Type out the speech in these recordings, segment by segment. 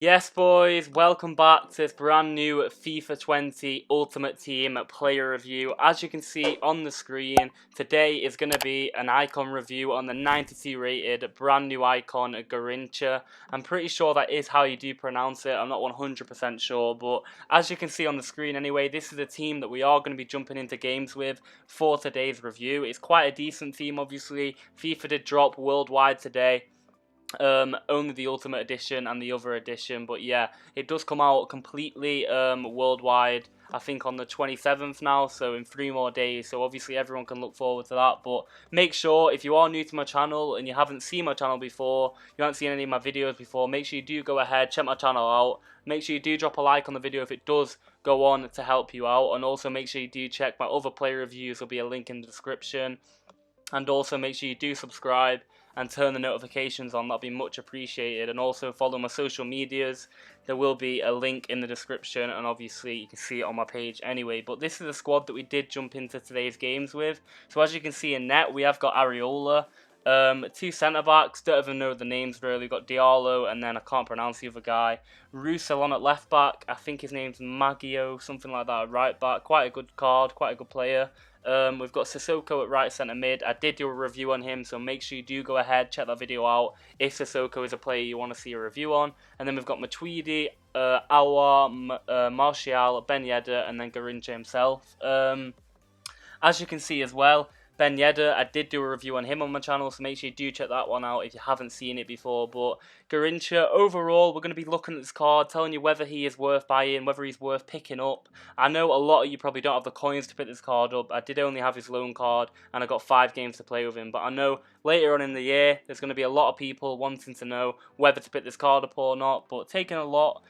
Yes, boys, welcome back to this brand new FIFA 20 Ultimate Team player review. As you can see on the screen, today is going to be an icon review on the 92 rated brand new icon, Garrincha. I'm pretty sure that is how you do pronounce it. I'm not 100% sure, but as you can see on the screen anyway, this is a team that we are going to be jumping into games with for today's review. It's quite a decent team, obviously. FIFA did drop worldwide today. Only the Ultimate Edition and the other edition, but yeah, it does come out completely worldwide, I think on the 27th now, so in 3 more days, so obviously everyone can look forward to that. But make sure, if you are new to my channel and you haven't seen my channel before, you haven't seen any of my videos before, make sure you do go ahead, check my channel out, make sure you do drop a like on the video if it does go on to help you out, and also make sure you do check my other player reviews. There'll be a link in the description, and also make sure you do subscribe and turn the notifications on. That'll be much appreciated. And also follow my social medias. There will be a link in the description, and obviously you can see it on my page anyway. But this is the squad that we did jump into today's games with. So as you can see in net, we have got Areola, 2 centre-backs, don't even know the names really. We've got Diallo, and then I can't pronounce the other guy. Roussillon at left-back, I think his name's Maggio, something like that at right-back. Quite a good card, quite a good player. We've got Sissoko at right centre mid. I did do a review on him, so make sure you do go ahead, check that video out if Sissoko is a player you want to see a review on. And then we've got Matuidi, Awa, Martial, Ben Yedder, and then Garrincha himself. As you can see as well, Ben Yedder, I did do a review on him on my channel, so make sure you do check that one out if you haven't seen it before. But Garrincha, overall, we're going to be looking at this card, telling you whether he is worth buying, whether he's worth picking up. I know a lot of you probably don't have the coins to pick this card up. I did only have his loan card, and I got 5 games to play with him. But I know later on in the year, there's going to be a lot of people wanting to know whether to pick this card up or not. But taking a look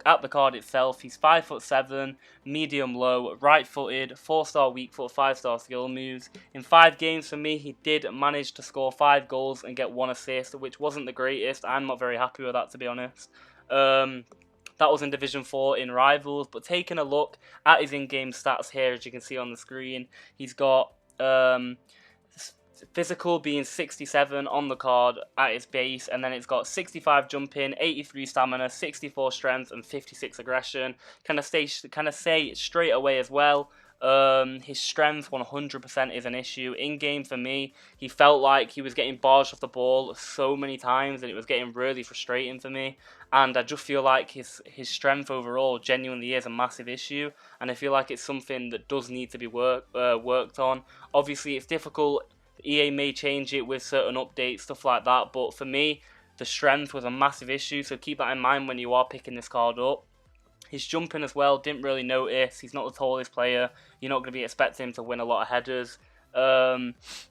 at the card itself, he's 5'7", medium low, right-footed, 4-star weak foot, 5-star skill moves. In 5 games for me, he did manage to score 5 goals and get 1 assist, which wasn't the greatest. I'm not very happy with that, to be honest. That was in Division 4 in Rivals. But taking a look at his in-game stats here, as you can see on the screen, he's got physical being 67 on the card at its base, and then it's got 65 jumping, 83 stamina, 64 strength, and 56 aggression. Can I say straight away as well, his strength 100% is an issue. In game for me, he felt like he was getting barged off the ball so many times, and it was getting really frustrating for me. And I just feel like his strength overall genuinely is a massive issue, and I feel like it's something that does need to be worked on. Obviously, it's difficult. EA may change it with certain updates, stuff like that, but for me, the strength was a massive issue, so keep that in mind when you are picking this card up. His jumping as well, didn't really notice. He's not the tallest player. You're not going to be expecting him to win a lot of headers.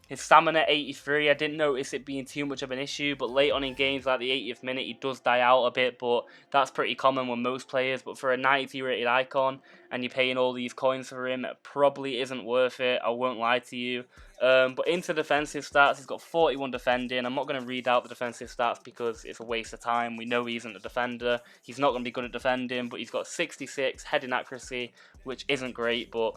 His stamina 83, I didn't notice it being too much of an issue, but late on in games like the 80th minute he does die out a bit, but that's pretty common with most players. But for a 90 rated icon and you're paying all these coins for him, it probably isn't worth it, I won't lie to you. But into defensive stats, he's got 41 defending. I'm not going to read out the defensive stats because it's a waste of time. We know he isn't a defender. He's not going to be good at defending, but he's got 66 heading accuracy, which isn't great, but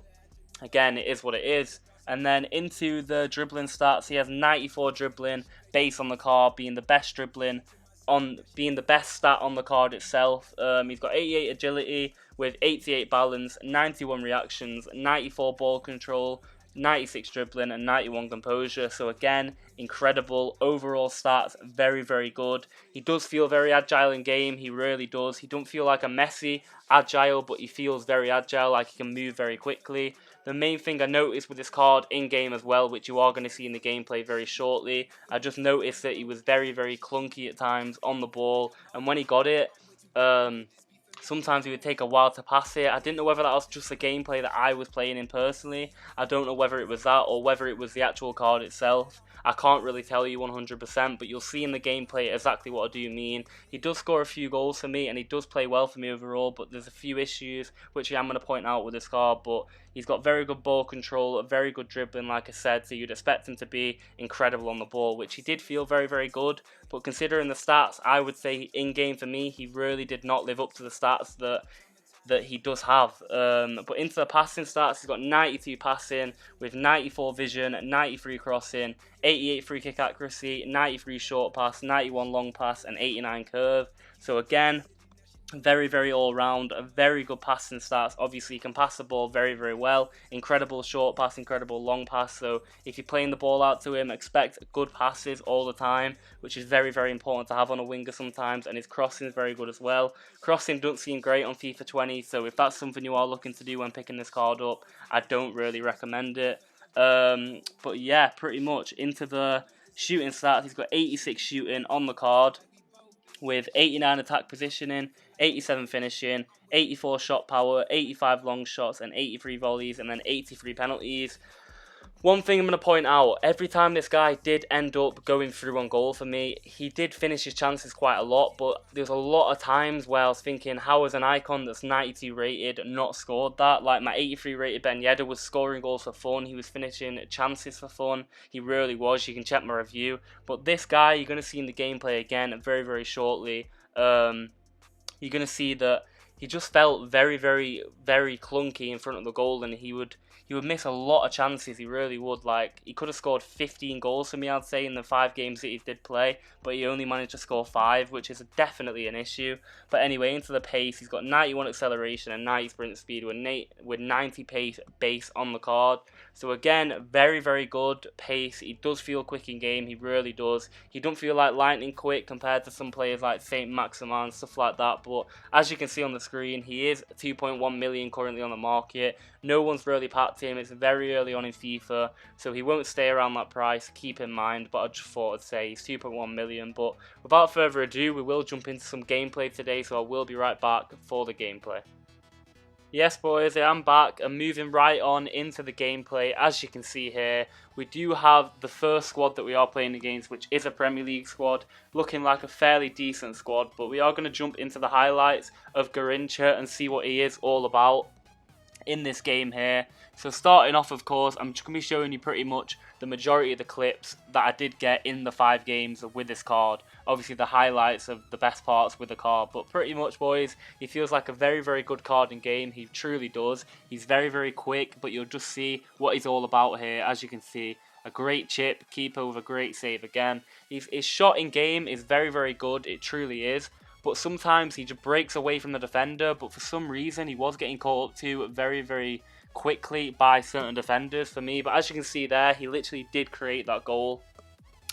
again, it is what it is. And then into the dribbling stats, he has 94 dribbling, base on the card, being the best stat on the card itself. He's got 88 agility with 88 balance, 91 reactions, 94 ball control, 96 dribbling, and 91 composure. So again, incredible overall stats, very, very good. He does feel very agile in game, he really does. He don't feel like a Messi agile, but he feels very agile, like he can move very quickly. The main thing I noticed with this card in-game as well, which you are going to see in the gameplay very shortly, I just noticed that he was very, very clunky at times on the ball, and when he got it, sometimes it would take a while to pass it. I didn't know whether that was just the gameplay that I was playing in personally. I don't know whether it was that or whether it was the actual card itself. I can't really tell you 100%, but you'll see in the gameplay exactly what I do mean. He does score a few goals for me, and he does play well for me overall, but there's a few issues which I'm going to point out with this card. But he's got very good ball control, very good dribbling, like I said, so you'd expect him to be incredible on the ball, which he did feel very, very good. But considering the stats, I would say in-game for me, he really did not live up to the stats that he does have. But into the passing stats, he's got 92 passing with 94 vision, 93 crossing, 88 free kick accuracy, 93 short pass, 91 long pass, and 89 curve. So again, Very, very all-round, a very good passing stats. Obviously, he can pass the ball very, very well. Incredible short pass, incredible long pass. So if you're playing the ball out to him, expect good passes all the time, which is very, very important to have on a winger sometimes. And his crossing is very good as well. Crossing doesn't seem great on FIFA 20, so if that's something you are looking to do when picking this card up, I don't really recommend it. But yeah, pretty much into the shooting stats. He's got 86 shooting on the card, with 89 attack positioning, 87 finishing, 84 shot power, 85 long shots, and 83 volleys, and then 83 penalties. One thing I'm going to point out, every time this guy did end up going through on goal for me, he did finish his chances quite a lot, but there's a lot of times where I was thinking, how is an icon that's 92 rated not scored that? Like my 83 rated Ben Yedder was scoring goals for fun, he was finishing chances for fun, he really was, you can check my review. But this guy, you're going to see in the gameplay again very, very shortly, you're going to see that he just felt very, very, very clunky in front of the goal, and he would miss a lot of chances. He really would. Like, he could have scored 15 goals for me, I'd say, in the 5 games that he did play, but he only managed to score 5, which is definitely an issue. But anyway, into the pace, he's got 91 acceleration and 90 sprint speed with 90 pace base on the card. So again, very, very good pace. He does feel quick in game, he really does. He don't feel like lightning quick compared to some players like Saint Maximin, stuff like that, but as you can see on the screen, he is 2.1 million currently on the market. No one's really packed him, it's very early on in FIFA, so he won't stay around that price, keep in mind, but I just thought I'd say he's 2.1 million. But without further ado, we will jump into some gameplay today, so I will be right back for the gameplay. Yes boys, I am back and moving right on into the gameplay. As you can see here, we do have the first squad that we are playing against, which is a Premier League squad, looking like a fairly decent squad, but we are going to jump into the highlights of Garrincha and see what he is all about in this game here. So starting off, of course, I'm just going to be showing you pretty much the majority of the clips that I did get in the 5 games with this card. Obviously the highlights of the best parts with the card, but pretty much boys, he feels like a very, very good card in game. He truly does. He's very, very quick, but you'll just see what he's all about here. As you can see, a great chip, keeper with a great save again. His shot in game is very, very good. It truly is. But sometimes he just breaks away from the defender, but for some reason he was getting caught up to very, very quickly by certain defenders for me. But as you can see there, he literally did create that goal.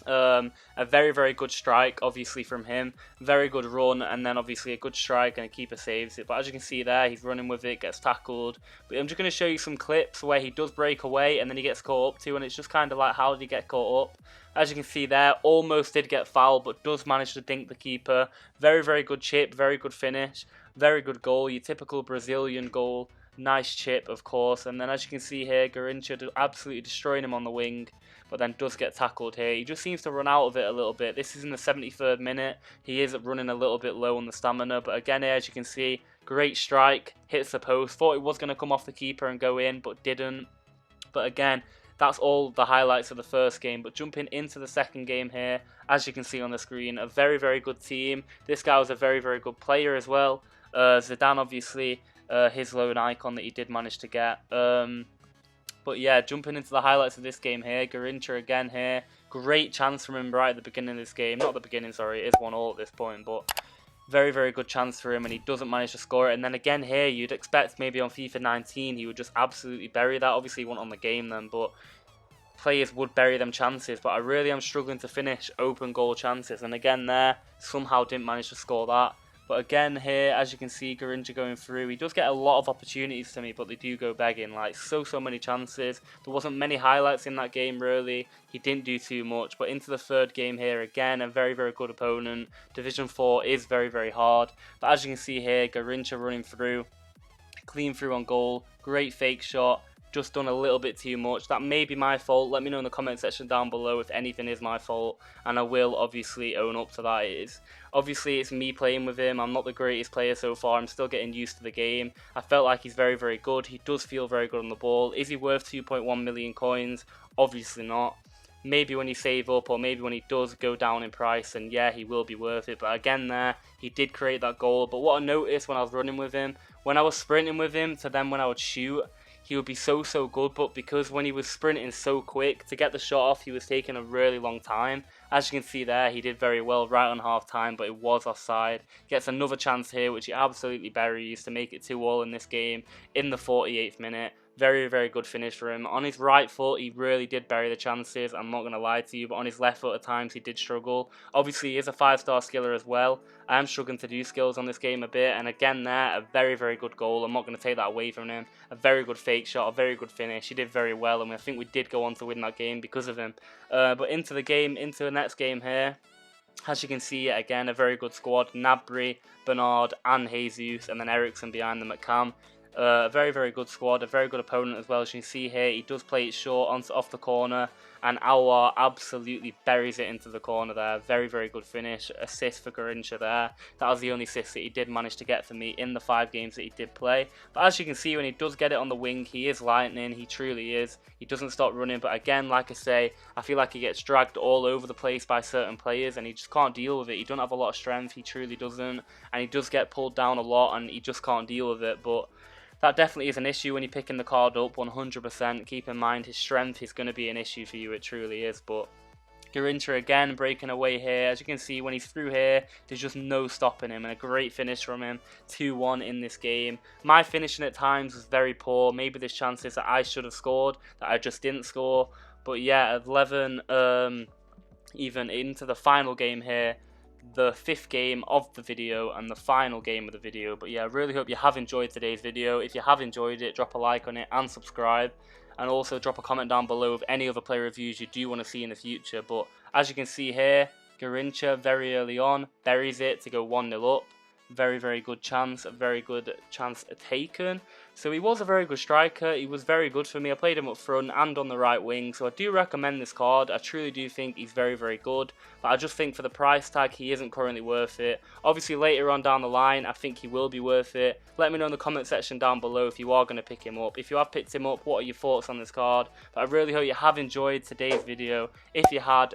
A very, very good strike, obviously, from him. Very good run, and then obviously a good strike, and a keeper saves it. But as you can see there, he's running with it, gets tackled. But I'm just going to show you some clips where he does break away, and then he gets caught up to, and it's just kind of like, how did he get caught up? As you can see there, almost did get fouled, but does manage to dink the keeper. Very, very good chip, very good finish, very good goal, your typical Brazilian goal. Nice chip, of course, and then as you can see here, Garrincha absolutely destroying him on the wing, but then does get tackled here. He just seems to run out of it a little bit. This is in the 73rd minute. He is running a little bit low on the stamina, but again here, as you can see, great strike, hits the post. Thought it was going to come off the keeper and go in, but didn't. But again, that's all the highlights of the first game. But jumping into the second game here, as you can see on the screen, a very, very good team. This guy was a very, very good player as well. Zidane, obviously, his lone icon that he did manage to get. But yeah, jumping into the highlights of this game here, Garrincha again here. Great chance from him right at the beginning of this game. Not the beginning, sorry, it is 1-1 at this point, but very, very good chance for him, and he doesn't manage to score it. And then again here, you'd expect maybe on FIFA 19 he would just absolutely bury that. Obviously he wasn't on the game then, but players would bury them chances. But I really am struggling to finish open goal chances, and again there, somehow didn't manage to score that. But again here, as you can see, Garrincha going through, he does get a lot of opportunities to me, but they do go begging. Like, so many chances. There wasn't many highlights in that game, really. He didn't do too much. But into the third game here, again, a very, very good opponent. Division 4 is very, very hard. But as you can see here, Garrincha running through. Clean through on goal. Great fake shot. Just done a little bit too much. That may be my fault. Let me know in the comment section down below if anything is my fault, and I will obviously own up to that. It is. Obviously, it's me playing with him. I'm not the greatest player so far. I'm still getting used to the game. I felt like he's very, very good. He does feel very good on the ball. Is he worth 2.1 million coins? Obviously not. Maybe when you save up, or maybe when he does go down in price, and yeah, he will be worth it. But again there, he did create that goal. But what I noticed when I was running with him, when I was sprinting with him to then when I would shoot, he would be so good, but because when he was sprinting so quick, to get the shot off, he was taking a really long time. As you can see there, he did very well right on half time, but it was offside. Gets another chance here, which he absolutely buries to make it 2-2 in this game in the 48th minute. Very, very good finish for him. On his right foot, he really did bury the chances. I'm not going to lie to you, but on his left foot at times, he did struggle. Obviously, he is a 5-star skiller as well. I am struggling to do skills on this game a bit. And again there, a very, very good goal. I'm not going to take that away from him. A very good fake shot, a very good finish. He did very well, and I think we did go on to win that game because of him. But into the next game here. As you can see, again, a very good squad. Gnabry, Bernard, and Jesus, and then Eriksen behind them at cam. A very, very good squad, a very good opponent as well. As you can see here, he does play it short off the corner, and Aouar absolutely buries it into the corner there. Very, very good finish. Assist for Garrincha there. That was the only assist that he did manage to get for me in the 5 games that he did play. But as you can see, when he does get it on the wing, he is lightning. He truly is. He doesn't stop running. But again, like I say, I feel like he gets dragged all over the place by certain players, and he just can't deal with it. He doesn't have a lot of strength. He truly doesn't. And he does get pulled down a lot, and he just can't deal with it. But that definitely is an issue when you're picking the card up, 100%. Keep in mind his strength is going to be an issue for you, it truly is. But Garrincha again breaking away here. As you can see, when he's through here, there's just no stopping him, and a great finish from him. 2-1 in this game. My finishing at times was very poor. Maybe there's chances that I should have scored that I just didn't score. But yeah, 11 even into the final game here. The 5th game of the video and the final game of the video. But yeah, I really hope you have enjoyed today's video. If you have enjoyed it, drop a like on it and subscribe, and also drop a comment down below of any other player reviews you do want to see in the future. But as you can see here, Garrincha very early on buries it to go 1-0 up. Very, very good chance, a very good chance taken. So he was a very good striker. He was very good for me. I played him up front and on the right wing, so I do recommend this card. I truly do think he's very, very good, but I just think for the price tag, he isn't currently worth it. Obviously, later on down the line, I think he will be worth it. Let me know in the comment section down below if you are going to pick him up. If you have picked him up, what are your thoughts on this card? But I really hope you have enjoyed today's video. If you have,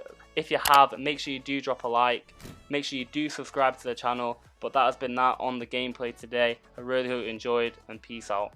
make sure you do drop a like. Make sure you do subscribe to the channel. But that has been that on the gameplay today. I really hope you enjoyed, and peace out.